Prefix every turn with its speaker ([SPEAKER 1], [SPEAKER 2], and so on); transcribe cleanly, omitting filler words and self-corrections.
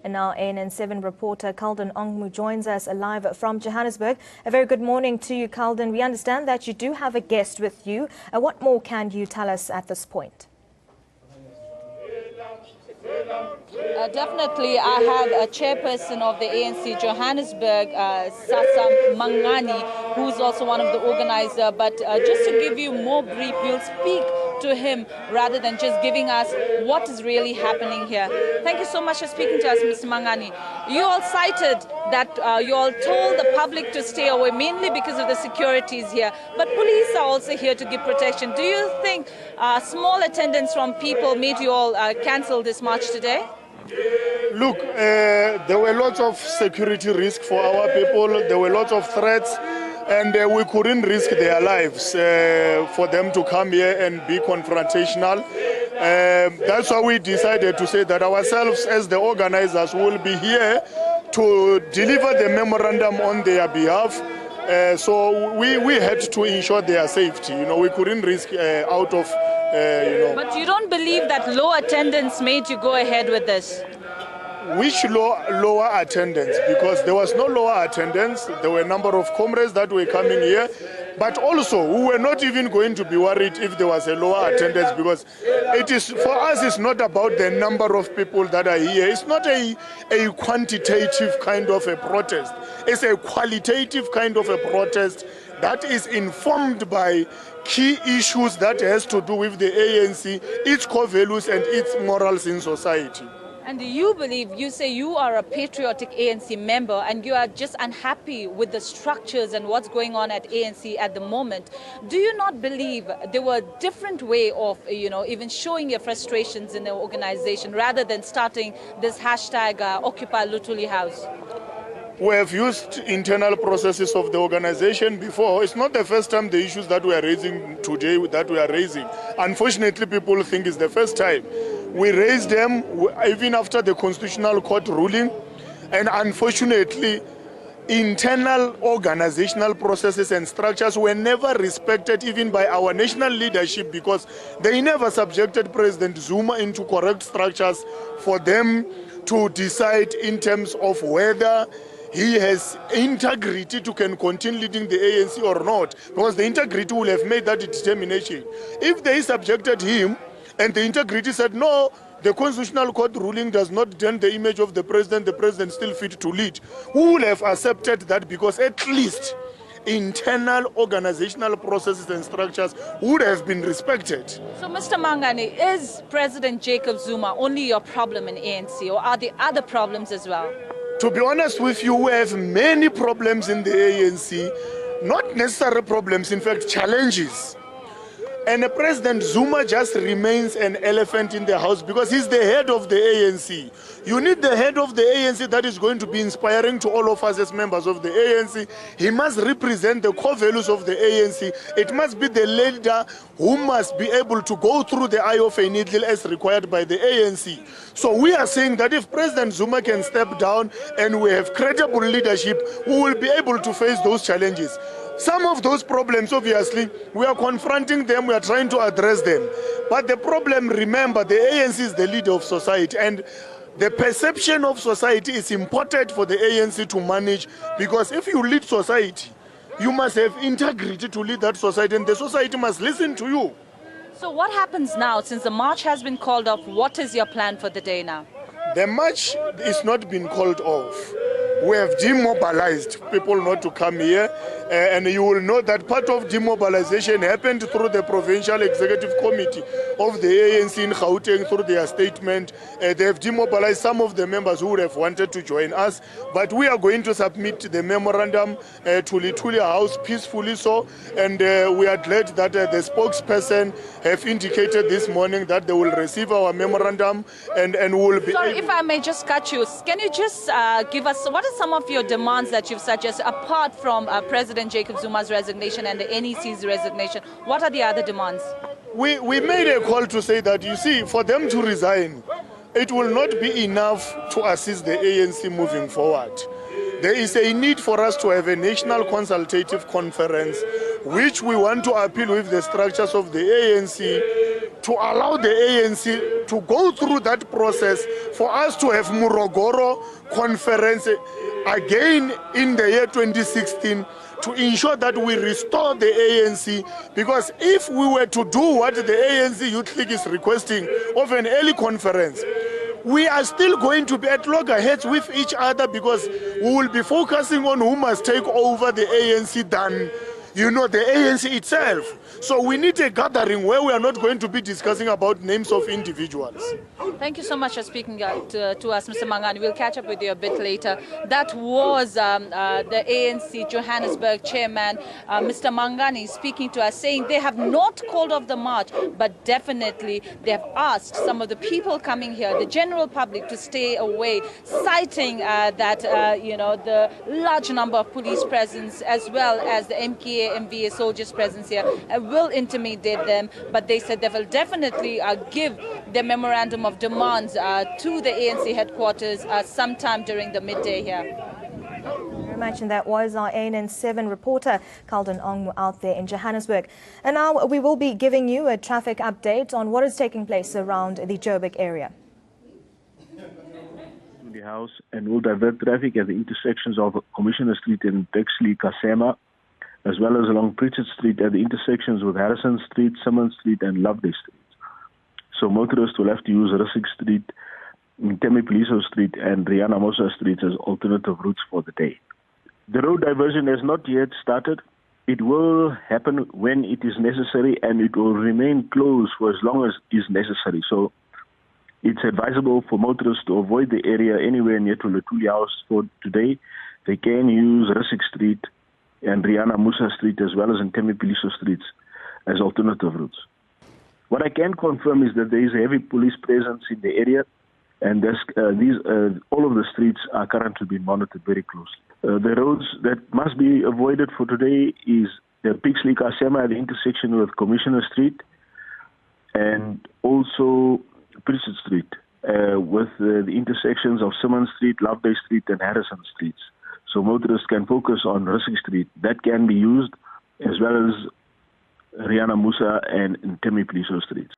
[SPEAKER 1] And now ANN7 reporter Kalden Ongmu joins us live from Johannesburg. A very good morning to you, Kalden. We understand that you do have a guest with you. What more can you tell us at this point?
[SPEAKER 2] Definitely, I have a chairperson of the ANC Johannesburg, Sasa Mangani, who's also one of the organizers. But just to give you more brief, we'll speak to him rather than just giving us what is really happening here. Thank you so much for speaking to us, Mr. Mangani. You all cited that you all told the public to stay away, mainly because of the securities here. But police are also here to give protection. Do you think small attendance from people made you all cancel this march today?
[SPEAKER 3] Look, there were lots of security risk for our people. There were lots of threats, and we couldn't risk their lives for them to come here and be confrontational. That's why we decided to say that ourselves as the organizers will be here to deliver the memorandum on their behalf. So we had to ensure their safety. We couldn't risk out of,
[SPEAKER 2] But you don't believe that low attendance made you go ahead with this?
[SPEAKER 3] Which lower attendance? Because there was no lower attendance. There were a number of comrades that were coming here. But also, we were not even going to be worried if there was a lower attendance, because it is, for us, it's not about the number of people that are here. It's not a quantitative kind of a protest. It's a qualitative kind of a protest that is informed by key issues that has to do with the ANC, its core values and its morals in society.
[SPEAKER 2] And you say you are a patriotic ANC member and you are just unhappy with the structures and what's going on at ANC at the moment. Do you not believe there were a different way of, even showing your frustrations in the organization rather than starting this hashtag Occupy Luthuli House?
[SPEAKER 3] We have used internal processes of the organization before. It's not the first time the issues that we are raising today that we are raising. Unfortunately, people think it's the first time. We raised them even after the Constitutional Court ruling, and unfortunately, internal organizational processes and structures were never respected even by our national leadership, because they never subjected President Zuma into correct structures for them to decide in terms of whether he has integrity to can continue leading the ANC or not, because the integrity will have made that determination. If they subjected him and the integrity said, no, the Constitutional Court ruling does not dent the image of the president still fit to lead, who will have accepted that, because at least internal organizational processes and structures would have been respected.
[SPEAKER 2] So, Mr. Mangani, is President Jacob Zuma only your problem in ANC, or are there other problems as well?
[SPEAKER 3] To be honest with you, we have many problems in the ANC, not necessary problems, in fact, challenges. And President Zuma just remains an elephant in the house because he's the head of the ANC. You need the head of the ANC that is going to be inspiring to all of us as members of the ANC. He must represent the core values of the ANC. It must be the leader who must be able to go through the eye of a needle as required by the ANC. So we are saying that if President Zuma can step down and we have credible leadership, we will be able to face those challenges. Some of those problems, obviously, we are confronting them, we are trying to address them. But the problem, remember, the ANC is the leader of society, and the perception of society is important for the ANC to manage, because if you lead society, you must have integrity to lead that society, and the society must listen to you.
[SPEAKER 2] So what happens now, since the march has been called off? What is your plan for the day now?
[SPEAKER 3] The march is not been called off. We have demobilized people not to come here, and you will know that part of demobilization happened through the Provincial Executive Committee of the ANC in Gauteng through their statement. They have demobilized some of the members who would have wanted to join us, but we are going to submit the memorandum to Luthuli House peacefully so, and we are glad that the spokesperson have indicated this morning that they will receive our memorandum and will be...
[SPEAKER 2] Sorry, if I may just cut you, can you just give us, what are some of your demands that you've suggested, apart from President Jacob Zuma's resignation and the NEC's resignation? What are the other demands?
[SPEAKER 3] We made a call to say that, you see, for them to resign, it will not be enough to assist the ANC moving forward. There is a need for us to have a national consultative conference, which we want to appeal with the structures of the ANC to allow the ANC to go through that process for us to have Murogoro conference again in the year 2016 to ensure that we restore the ANC, because if we were to do what the ANC Youth League is requesting of an early conference, we are still going to be at loggerheads with each other, because we will be focusing on who must take over the ANC than, you know, the ANC itself. So we need a gathering where we are not going to be discussing about names of individuals.
[SPEAKER 2] Thank you so much for speaking to us, Mr. Mangani. We'll catch up with you a bit later. That was the ANC Johannesburg chairman, Mr. Mangani, speaking to us, saying they have not called off the march, but definitely they have asked some of the people coming here, the general public, to stay away, citing that, you know, the large number of police presence as well as the MKA, MVA soldiers' presence here will intimidate them. But they said they will definitely give the memorandum of demands to the ANC headquarters sometime during the midday here.
[SPEAKER 1] Very much, and that was our ANN7 reporter, Calden Ongmu, out there in Johannesburg. And now we will be giving you a traffic update on what is taking place around the Joburg area.
[SPEAKER 4] Luthuli House, and will divert traffic at the intersections of Commissioner Street and Bexley Kasema, as well as along Pritchard Street at the intersections with Harrison Street, Simmons Street and Loveday Street. So motorists will have to use Rissik Street, Temi Poliso Street and Rihanna Mosa Street as alternative routes for the day. The road diversion has not yet started. It will happen when it is necessary, and it will remain closed for as long as is necessary. So it's advisable for motorists to avoid the area anywhere near to Luthuli House for today. They can use Rissik Street and Rihanna Musa Street as well as in Temi Poliso Streets as alternative routes. What I can confirm is that there is a heavy police presence in the area, and all of the streets are currently being monitored very closely. The roads that must be avoided for today is the Bexley Kasema at the intersection with Commissioner Street, and also Pritchard Street with the intersections of Simmons Street, Loveday Street and Harrison Streets. So motorists can focus on Rissik Street. That can be used, as well as Rihanna Musa and Temi Poliso Streets.